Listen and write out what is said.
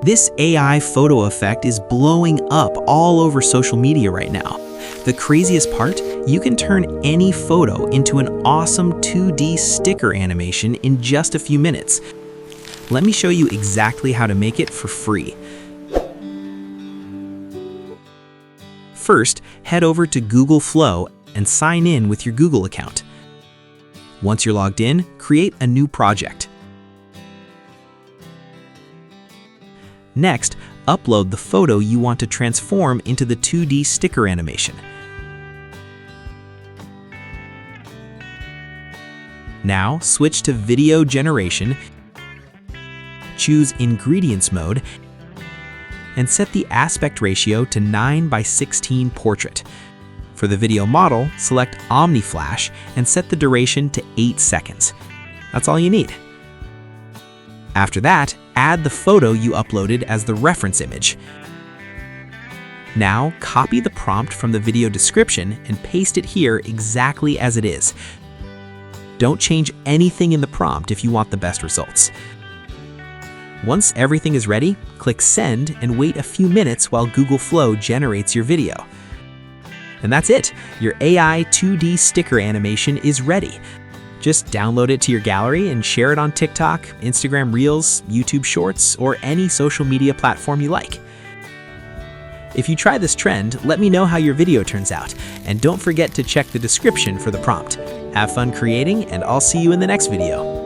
This AI photo effect is blowing up all over social media right now. The craziest part, you can turn any photo into an awesome 2D sticker animation in just a few minutes. Let me show you exactly how to make it for free. First, head over to Google Flow and sign in with your Google account. Once you're logged in, create a new project. Next, upload the photo you want to transform into the 2D sticker animation. Now, switch to Video Generation, choose Ingredients mode, and set the aspect ratio to 9:16 portrait. For the video model, select Omni Flash and set the duration to 8 seconds. That's all you need. After that, add the photo you uploaded as the reference image. Now, copy the prompt from the video description and paste it here exactly as it is. Don't change anything in the prompt if you want the best results. Once everything is ready, click Send and wait a few minutes while Google Flow generates your video. And that's it! Your AI 2D sticker animation is ready. Just download it to your gallery and share it on TikTok, Instagram Reels, YouTube Shorts, or any social media platform you like. If you try this trend, let me know how your video turns out, and don't forget to check the description for the prompt. Have fun creating, and I'll see you in the next video.